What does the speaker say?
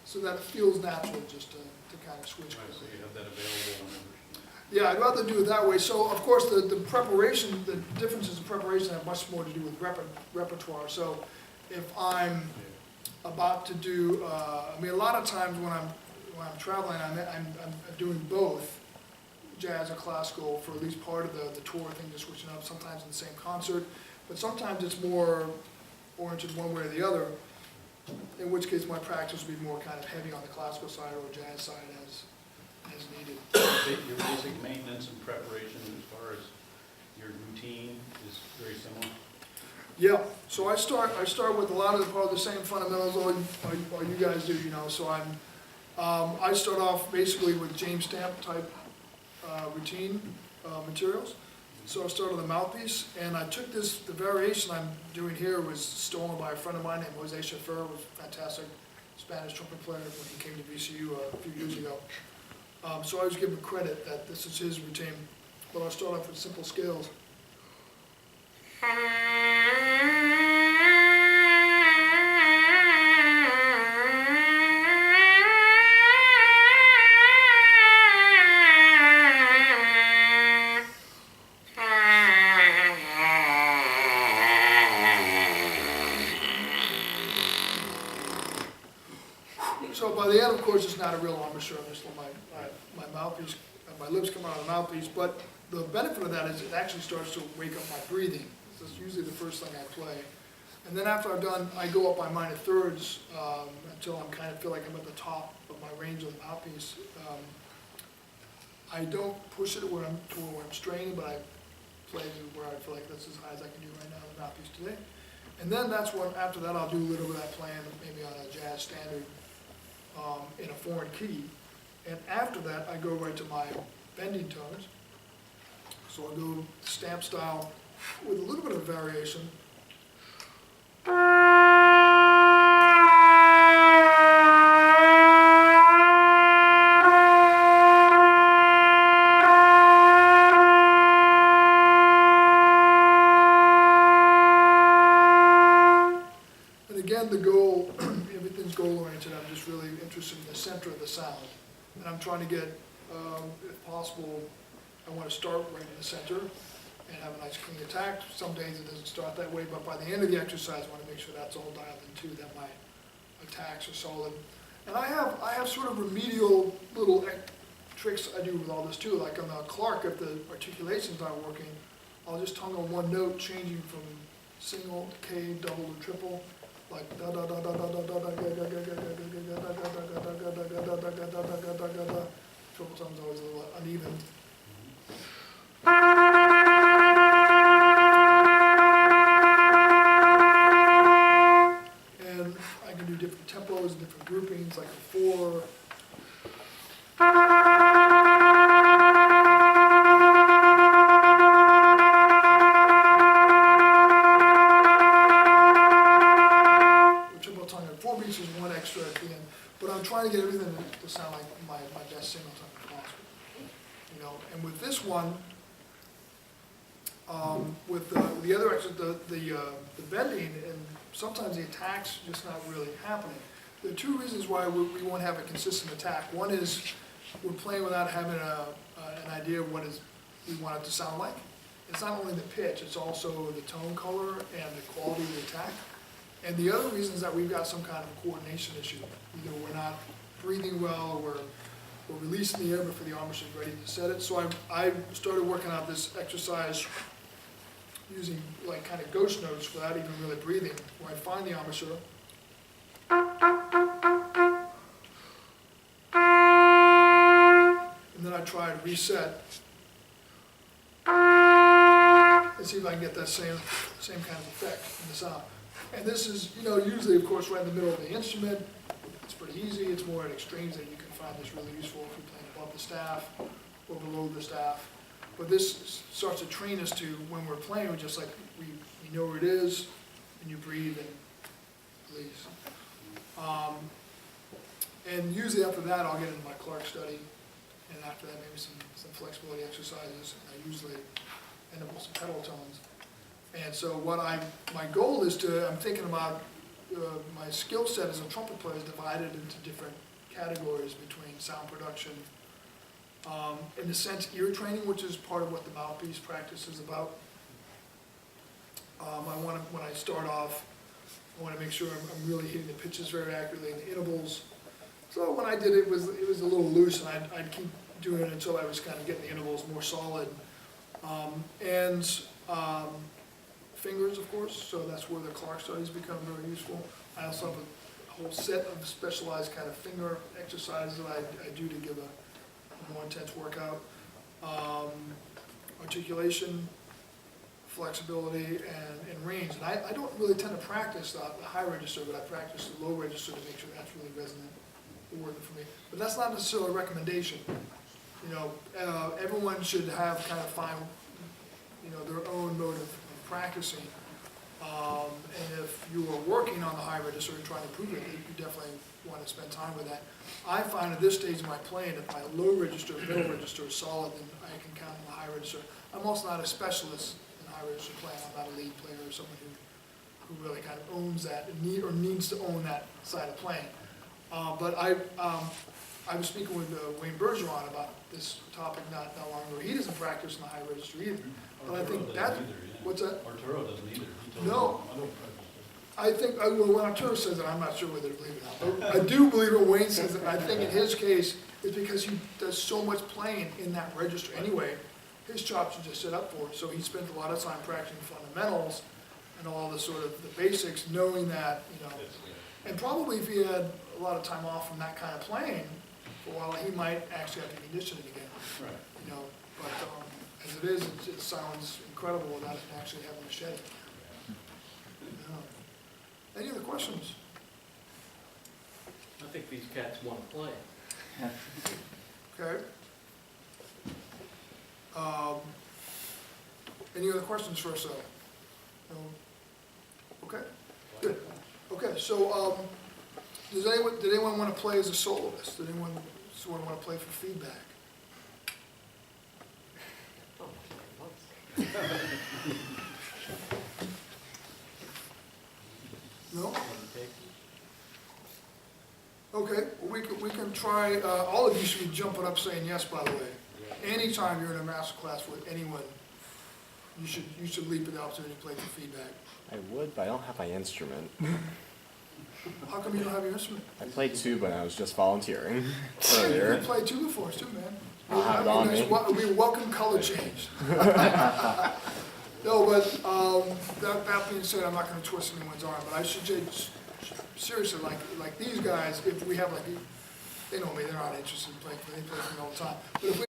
so that it feels natural just to kind of switch Right, so quickly. you have that available whenever. Yeah, I'd rather do it that way. So, of course, the preparation, the differences in preparation have much more to do with repertoire. So, if I'm about to do, I mean, a lot of times when I'm traveling, I'm doing both jazz or classical for at least part of the tour thing, just switching up sometimes in the same concert. But sometimes it's more oriented one way or the other, in which case my practice would be more kind of heavy on the classical side or jazz side as needed. Your basic maintenance and preparation as far as your routine is very similar? Yeah, so I start with a lot of the same fundamentals all you guys do, you know. So I start off basically with James Stamp type routine materials. So I started with the mouthpiece, and I took the variation I'm doing here was stolen by a friend of mine named Jose Schafer, who was a fantastic Spanish trumpet player when he came to VCU a few years ago. So I always give him credit that this is his routine, but I'll start off with simple scales. So by the end, of course, it's not a real embouchure. I'm just letting my mouthpiece, my lips come out of the mouthpiece. But the benefit of that is it actually starts to wake up my breathing. That's usually the first thing I play. And then after I've done, I go up by minor thirds until I kind of feel like I'm at the top of my range of the mouthpiece. I don't push it to where I'm straining, but I play to where I feel like that's as high as I can do right now on the mouthpiece today. And then that's when, after that, I'll do a little bit of that playing, maybe on a jazz standard in a foreign key. And after that, I go right to my bending tones. So I'll go stamp style with a little bit of variation. And again, the goal, everything's goal-oriented. I'm just really interested in the center of the sound. And I'm trying to get, if possible, I want to start right in the center and have a nice clean attack. Some days it doesn't start that way, but by the end of the exercise, I want to make sure that's all dialed in too, that my attacks are solid. And I have sort of remedial little tricks I do with all this too. Like on the Clark, if the articulation's not working, I'll just tongue on one note, changing from single to K, double to triple, like da da da da da da da da da da da da da da da. Triple tone's always a little uneven. And I can do different tempos, different groupings, like a 4. Triple tongue at 4 beats is one extra at the end, but I'm trying to get everything to sound like my best single tongue as possible. You know, and with this one, with the other extra, the bending, and sometimes the attack's just not really happening. There are two reasons why we won't have a consistent attack. One is we're playing without having an idea of what we want it to sound like. It's not only the pitch, it's also the tone color and the quality of the attack. And the other reason is that we've got some kind of a coordination issue. Either we're not breathing well, or we're releasing the air before the embouchure is ready to set it. So I started working out this exercise using like kind of ghost notes without even really breathing, where I find the embouchure. And then I try to reset and see if I can get that same kind of effect in the sound. And this is, you know, usually, of course, right in the middle of the instrument. It's pretty easy. It's more at extremes that you can find this really useful if you're playing above the staff or below the staff. But this starts to train us to, when we're playing, we're just like, we know where it is, and you breathe and release. And usually after that, I'll get into my Clark study, and after that, maybe some flexibility exercises. And I usually end up with some pedal tones. And so my goal is I'm thinking about my skill set as a trumpet player is divided into different categories between sound production, in the sense ear training, which is part of what the mouthpiece practice is about. When I start off, I want to make sure I'm really hitting the pitches very accurately and the intervals. So when I did it, it was a little loose, and I'd keep doing it until I was kind of getting the intervals more solid. Fingers, of course, so that's where the Clark studies become very useful. I also have a whole set of specialized kind of finger exercises that I do to give a more intense workout. Articulation, flexibility, and range. And I don't really tend to practice the high register, but I practice the low register to make sure that's really resonant or working for me. But that's not necessarily a recommendation. You know, everyone should have kind of find, you know, their own mode of practicing. And if you are working on the high register and trying to improve it, you definitely want to spend time with that. I find at this stage of my playing, if my low register, middle register is solid, then I can count on the high register. I'm also not a specialist in high register playing. I'm not a lead player or someone who really kind of owns that or needs to own that side of playing. But I was speaking with Wayne Bergeron about this topic not long ago. He doesn't practice in the high register either. But I think that, what's that? Arturo doesn't either. He told No. me, I don't practice. I think, well, when Arturo says it, I'm not sure whether to believe it or not. But I do believe what Wayne says, and I think in his case, it's because he does so much playing in that register anyway. His chops are just set up for it. So he spent a lot of time practicing fundamentals and all the sort of the basics, knowing that, you know. And probably if he had a lot of time off from that kind of playing for a while, he might actually have to condition it again. Right. You know, but as it is, it sounds incredible without actually having to shed it. Yeah. Any other questions? I think these cats want to play. Okay. Any other questions for us, though? No? Okay, good. Okay, so, did anyone want to play as a soloist? Did anyone want to play for feedback? No? Okay, well, we can try, all of you should be jumping up saying yes, by the way. Anytime you're in a master class with anyone, you should leap at the opportunity to play for feedback. I would, but I don't have my instrument. How come you don't have your instrument? I played tuba and I was just volunteering You earlier. can play tuba for us too, man. I'll have it on me. It'll be a welcome color change. No, but that being said, I'm not going to twist anyone's arm, but I should say, seriously, like these guys, if we have like, they know me, they're not interested in playing, they play for me all the time. But if we